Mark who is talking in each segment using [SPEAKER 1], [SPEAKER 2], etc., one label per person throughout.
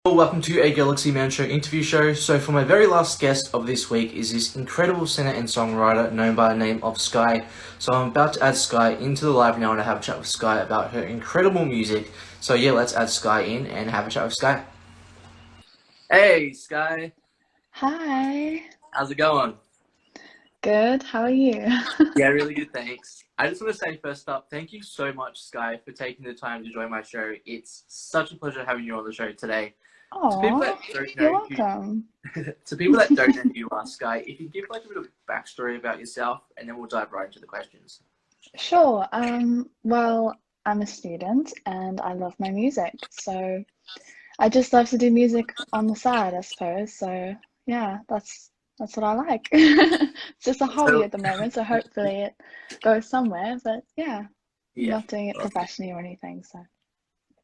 [SPEAKER 1] Welcome to a Galaxy Man Show interview show. So for my very last guest of this week is this incredible singer and songwriter known by the name of Skye. So I'm about to add Skye into the live now and have a chat with Skye about her incredible music. So yeah, let's add Skye in and have a chat with Skye. Hey Skye,
[SPEAKER 2] Hi.
[SPEAKER 1] how's it going?
[SPEAKER 2] Good. How are you?
[SPEAKER 1] Yeah, really good, thanks. I just want to say first up, thank you so much, Skye, for taking the time to join my show. It's such a pleasure having you on the show today. To people that
[SPEAKER 2] Oh,
[SPEAKER 1] don't
[SPEAKER 2] you're
[SPEAKER 1] know who
[SPEAKER 2] welcome.
[SPEAKER 1] To people that don't know who you are, Skye, if you give like a bit of backstory about yourself, and then we'll dive right into the questions.
[SPEAKER 2] Sure. Well, I'm a student and I love my music. So I just love to do music on the side, I suppose. So yeah, that's what I like. It's just a hobby
[SPEAKER 1] So,
[SPEAKER 2] at the moment, so hopefully it goes somewhere. But yeah, I'm
[SPEAKER 1] yeah,
[SPEAKER 2] not doing it
[SPEAKER 1] awesome.
[SPEAKER 2] professionally or anything. So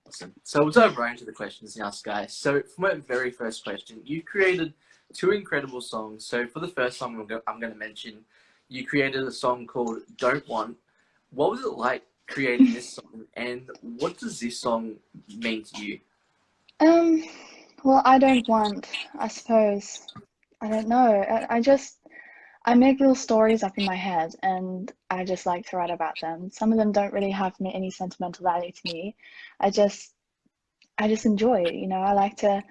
[SPEAKER 1] Awesome. So we'll dive right into the questions now, Skye. So for my very first question, you created two incredible songs. So for the first song I'm going to mention, you created a song called "Don't Want." What was it like creating this song, and what does this song mean to you?
[SPEAKER 2] um, well, I don't want, I suppose, I don't know. I just I make little stories up in my head and I just like to write about them. Some of them don't really have any sentimental value to me. I just I just enjoy it, I like to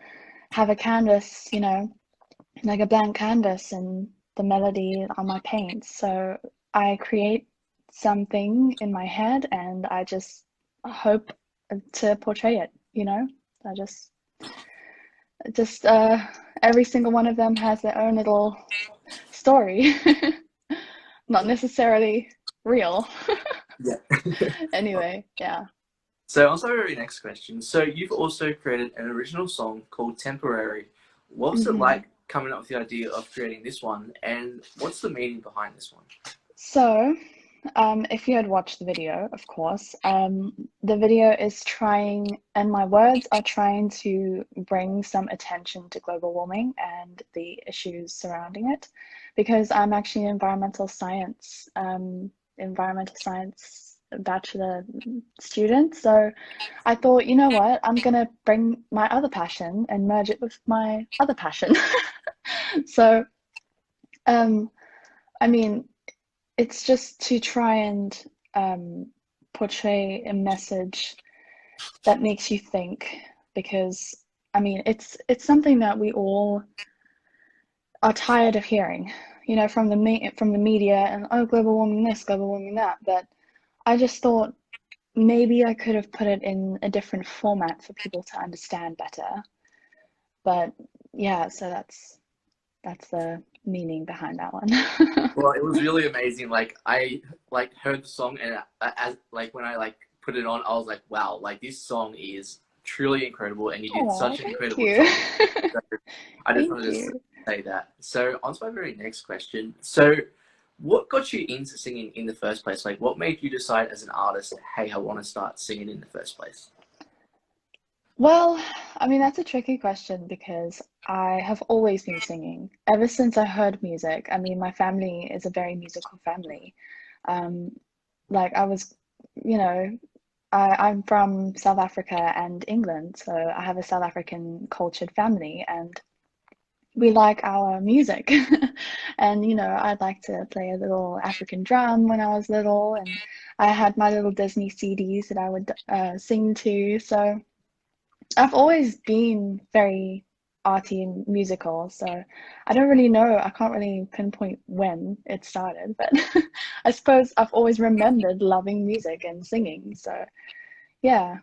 [SPEAKER 2] have a canvas, like a blank canvas and the melody on my paint. So I create something in my head and I just hope to portray it. I just every single one of them has their own little story. Not necessarily real.
[SPEAKER 1] Yeah.
[SPEAKER 2] Anyway, yeah.
[SPEAKER 1] So on to our very next question. So you've also created an original song called Temporary. What was it
[SPEAKER 2] hmm
[SPEAKER 1] like coming up with the idea of creating this one, and what's the meaning behind this one?
[SPEAKER 2] So, if you had watched the video, of course, the video is trying, and my words are trying to bring some attention to global warming and the issues surrounding it, because I'm actually an environmental science bachelor student. So I thought, you know what, I'm gonna bring my other passion and merge it with my other passion. So, um, I mean, it's just to try and portray a message that makes you think, because I mean, it's something that we all are tired of hearing, from the media and oh, global warming this, global warming that. But I just thought maybe I could have put it in a different format for people to understand better. But yeah, so that's the meaning behind that one.
[SPEAKER 1] Well, it was really amazing. Like I heard the song, and as like when I put it on, I was like, wow, like this song is truly incredible, and you did
[SPEAKER 2] Oh,
[SPEAKER 1] such an
[SPEAKER 2] thank
[SPEAKER 1] incredible
[SPEAKER 2] you.
[SPEAKER 1] job. So I just
[SPEAKER 2] Thank
[SPEAKER 1] wanted to
[SPEAKER 2] you.
[SPEAKER 1] say that. So on to my very next question. So what got you into singing in the first place? Like what made you decide as an artist, hey, I want to start singing in the first place?
[SPEAKER 2] Well, I mean, that's a tricky question because I have always been singing ever since I heard music. I mean, my family is a very musical family. Um, like I was, you know, I'm from South Africa and England, so I have a South African cultured family and we like our music. And, I'd like to play a little African drum when I was little, and I had my little Disney CDs that I would sing to. So I've always been very arty and musical, so I don't really know. I can't really pinpoint when it started, but I suppose I've always remembered loving music and singing. So yeah,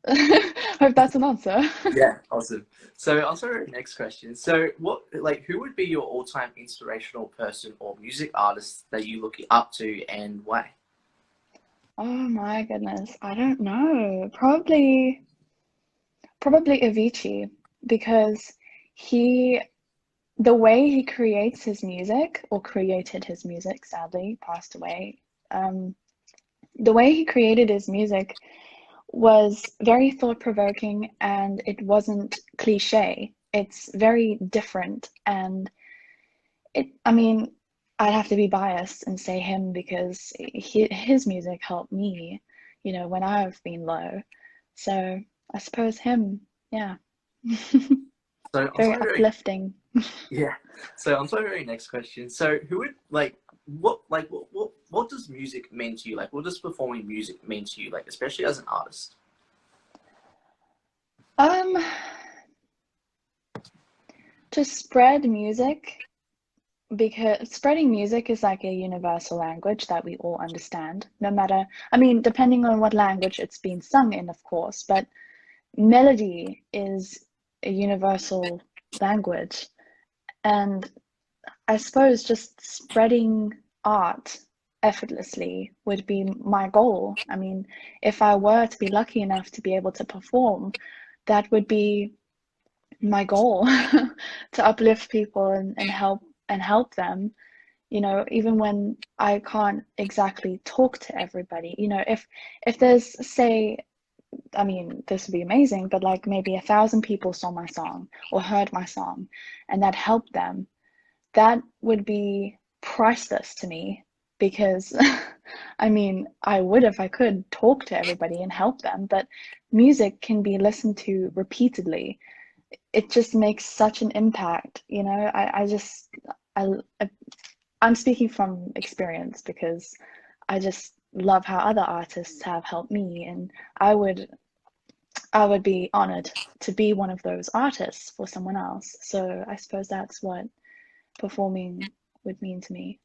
[SPEAKER 2] hope that's an answer.
[SPEAKER 1] Yeah, awesome. So also next question. So what who would be your all-time inspirational person or music artist that you look up to and why?
[SPEAKER 2] Oh my goodness, I don't know. Probably Avicii, because he the way he creates his music, or created his music, sadly passed away. Um, the way he created his music was very thought-provoking and it wasn't cliche. It's very different, and I mean, I'd have to be biased and say him because his music helped me, when I've been low. So I suppose him, yeah.
[SPEAKER 1] So on to
[SPEAKER 2] Very
[SPEAKER 1] my very
[SPEAKER 2] uplifting.
[SPEAKER 1] yeah. So on to my very next question. So who would what does music mean to you? Like what does performing music mean to you? Like especially as an artist?
[SPEAKER 2] Um, to spread music, because spreading music is like a universal language that we all understand, no matter, I mean, depending on what language it's being sung in, of course, but melody is a universal language. And I suppose just spreading art effortlessly would be my goal. I mean, if I were to be lucky enough to be able to perform, that would be my goal to uplift people and help them, even when I can't exactly talk to everybody. If there's, say, I mean, this would be amazing, but like maybe 1,000 people saw my song or heard my song and that helped them, that would be priceless to me because I mean, I would, if I could, talk to everybody and help them, but music can be listened to repeatedly. It just makes such an impact, I just I I'm speaking from experience because I just love how other artists have helped me, and I would I would be honored to be one of those artists for someone else. So I suppose that's what performing would mean to me.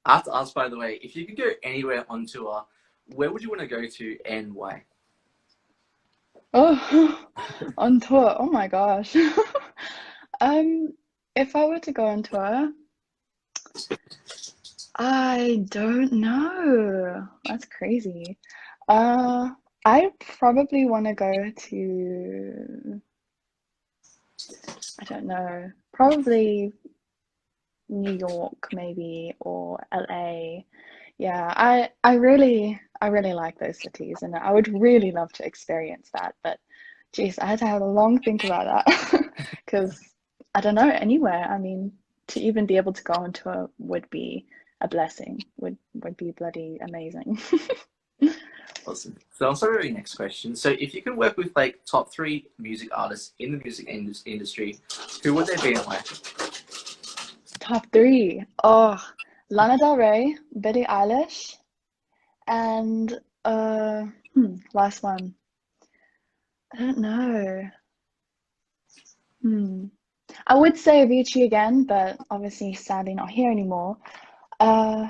[SPEAKER 1] I have to ask, by the way, if you could go anywhere on tour, where would you want to go to and why?
[SPEAKER 2] Oh, on tour. Oh my gosh. Um, if I were to go on tour, I don't know. That's crazy. Uh, I probably want to go to, I don't know, probably New York maybe or LA. Yeah, I really like those cities and I would really love to experience that. But geez, I had to have a long think about that because I don't know, anywhere. I mean, to even be able to go on tour would be a blessing, would be bloody amazing.
[SPEAKER 1] Awesome. So on to our very next question. So if you could work with like top three music artists in the music industry, who would they be and why?
[SPEAKER 2] Top three. Oh, Lana Del Rey, Billie Eilish, and last one. I don't know. Hmm. I would say Avicii again, but obviously sadly not here anymore. Uh,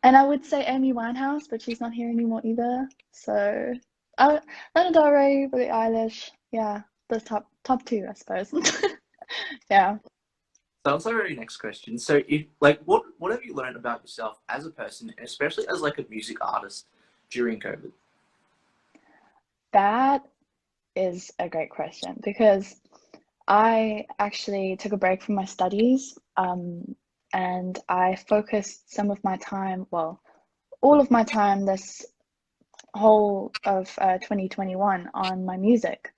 [SPEAKER 2] and I would say Amy Winehouse, but she's not here anymore either. So, uh, Lana Del Rey, Billie Eilish, yeah, the top two, I suppose. Yeah.
[SPEAKER 1] So on to our very next question. So if like what have you learned about yourself as a person, and especially as like a music artist during COVID?
[SPEAKER 2] That is a great question because I actually took a break from my studies, and I focused some of my time, well, all of my time this whole of 2021 on my music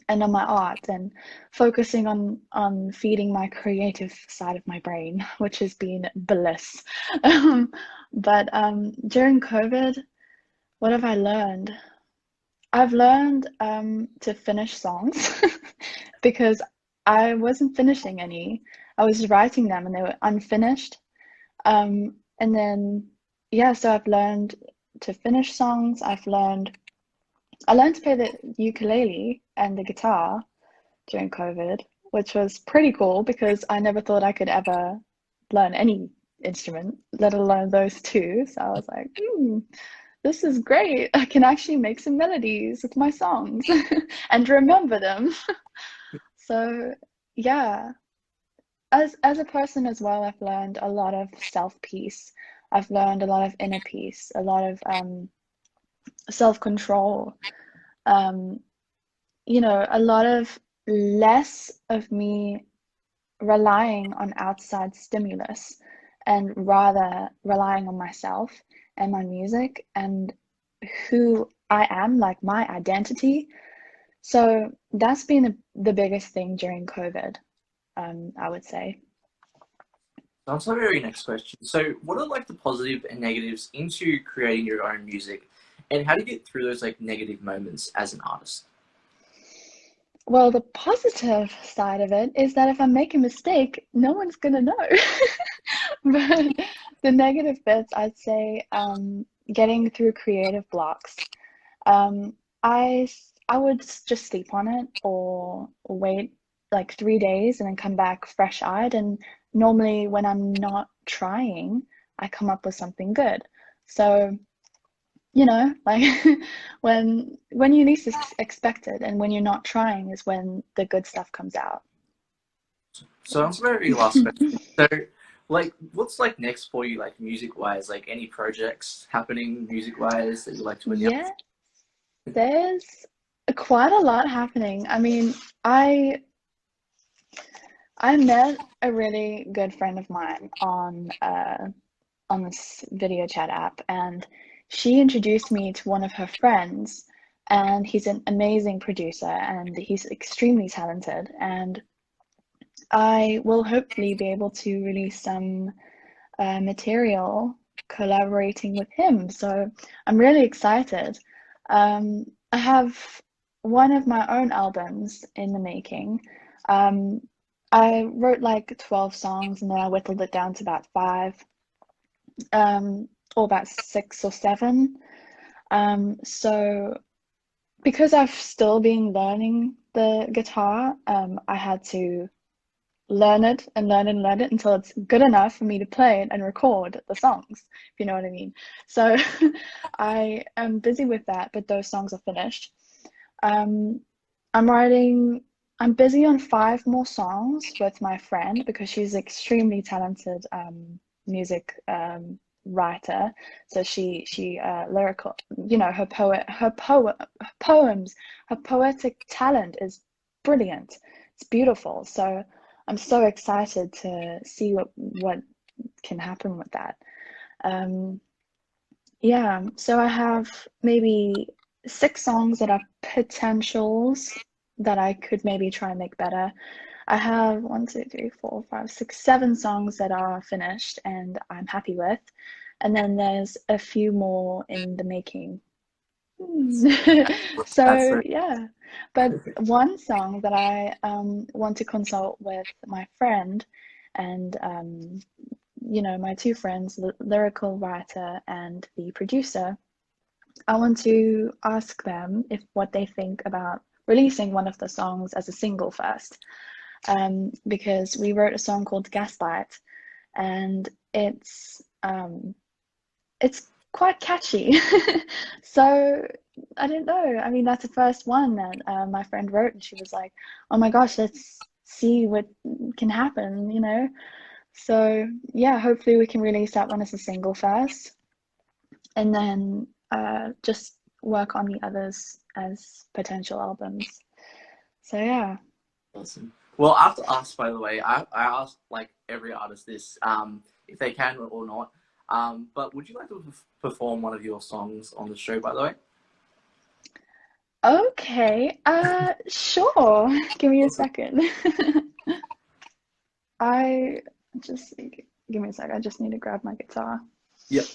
[SPEAKER 2] and on my art and focusing on feeding my creative side of my brain, which has been bliss. But during COVID, what have I learned? I've learned to finish songs because I wasn't finishing any. I was writing them and they were unfinished. And then, yeah, so I've learned to finish songs. I learned to play the ukulele and the guitar during COVID, which was pretty cool because I never thought I could ever learn any instrument, let alone those two. So I was like, this is great. I can actually make some melodies with my songs and remember them. So yeah, as a person as well, I've learned a lot of self-peace. I've learned a lot of inner peace, a lot of self-control. Um, a lot of less of me relying on outside stimulus and rather relying on myself and my music and who I am, like my identity. So that's been the biggest thing during COVID, I would say.
[SPEAKER 1] So on to our very next question. So what are like the positive and negatives into creating your own music, and how do you get through those like negative moments as an artist?
[SPEAKER 2] Well, the positive side of it is that if I make a mistake, no one's gonna know. But the negative bits, I'd say, getting through creative blocks. Um, I would just sleep on it or wait like 3 days and then come back fresh-eyed. And normally, when I'm not trying, I come up with something good. So, like when you least expect it and when you're not trying is when the good stuff comes out.
[SPEAKER 1] So I'm very last question. So, like, what's like next for you, like music wise? Like, any projects happening music wise that you like to
[SPEAKER 2] Yeah,
[SPEAKER 1] announce?
[SPEAKER 2] there's quite a lot happening. I mean, I met a really good friend of mine on this video chat app, and she introduced me to one of her friends, and he's an amazing producer and he's extremely talented, and I will hopefully be able to release some material collaborating with him. So I'm really excited. I have one of my own albums in the making. Um, I wrote like 12 songs and then I whittled it down to about five, or about six or seven. So because I've still been learning the guitar, I had to learn it and learn it and learn it until it's good enough for me to play it and record the songs, if you know what I mean. So I am busy with that, but those songs are finished. Um, I'm writing, I'm busy on five more songs with my friend because she's extremely talented music writer. So she lyrical, her poems, her poetic talent is brilliant. It's beautiful. So I'm so excited to see what can happen with that. Um, yeah, so I have maybe six songs that are potentials that I could maybe try and make better. I have one, two, three, four, five, six, seven songs that are finished and I'm happy with. And then there's a few more in the making.
[SPEAKER 1] That's
[SPEAKER 2] So
[SPEAKER 1] very
[SPEAKER 2] yeah, but one song that I want to consult with my friend and my two friends, the lyrical writer and the producer, I want to ask them if what they think about releasing one of the songs as a single first, because we wrote a song called Gaslight, and it's quite catchy. So I don't know. I mean, that's the first one that my friend wrote, and she was like, "Oh my gosh, let's see what can happen." So yeah, hopefully we can release that one as a single first, and then just work on the others as potential albums. So yeah.
[SPEAKER 1] awesome. Well, I have to ask, by the way, I ask like every artist this, if they can or not. But would you like to perform one of your songs on the show, by the way?
[SPEAKER 2] Okay. Sure. Give me a
[SPEAKER 1] Awesome.
[SPEAKER 2] second. I just give me a sec. I just need to grab my guitar.
[SPEAKER 1] Yep.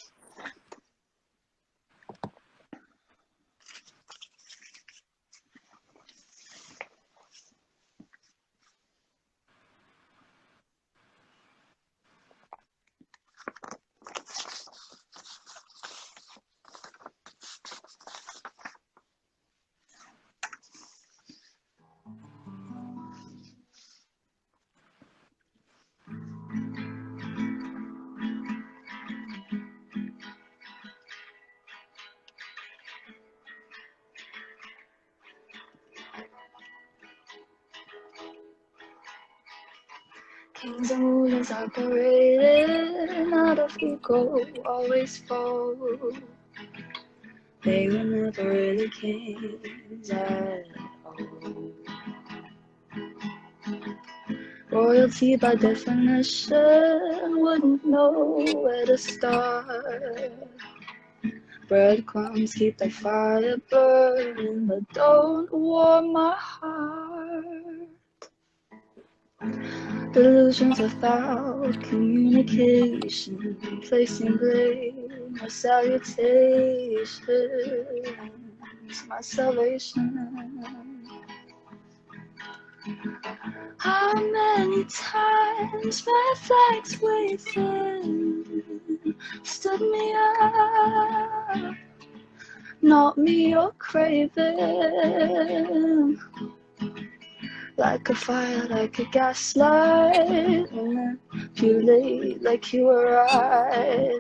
[SPEAKER 2] Kings and rulers are paraded out of ego, always fall. They were never really kings at all. Royalty by definition wouldn't know where to start. Breadcrumbs keep the fire burning, but don't warm my heart. Delusions without communication, placing blame or salutations, my salvation. How many times my flags within stood me up, not me or craving, like a fire, like a gaslight, manipulate like you were right.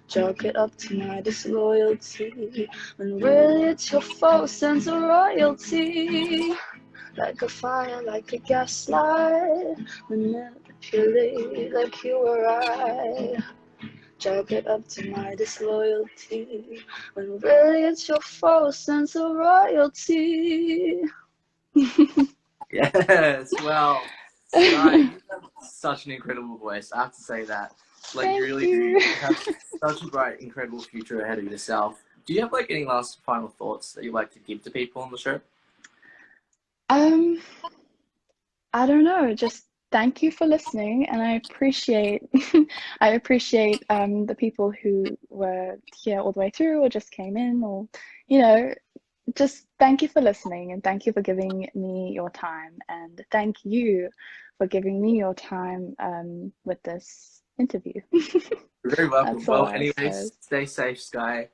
[SPEAKER 2] Chalk it up to my disloyalty, when really it's your false sense of royalty. Like a fire, like a gaslight, manipulate like you were right. Chalk it up to my disloyalty, when really it's your false sense of royalty.
[SPEAKER 1] Yes, well, Skye, you have such an incredible voice. I have to say that. Like, you
[SPEAKER 2] Thank
[SPEAKER 1] really do.
[SPEAKER 2] you.
[SPEAKER 1] You have such a bright, incredible future ahead of yourself. Do you have like any last final thoughts that you'd like to give to people on the show?
[SPEAKER 2] Um, I don't know, just thank you for listening, and I appreciate I appreciate the people who were here all the way through or just came in, or you know, just thank you for listening, and thank you for giving me your time, and thank you for giving me your time with this interview.
[SPEAKER 1] You're very welcome.
[SPEAKER 2] That's all
[SPEAKER 1] Well,
[SPEAKER 2] I
[SPEAKER 1] anyways,
[SPEAKER 2] suppose.
[SPEAKER 1] stay safe, Skye.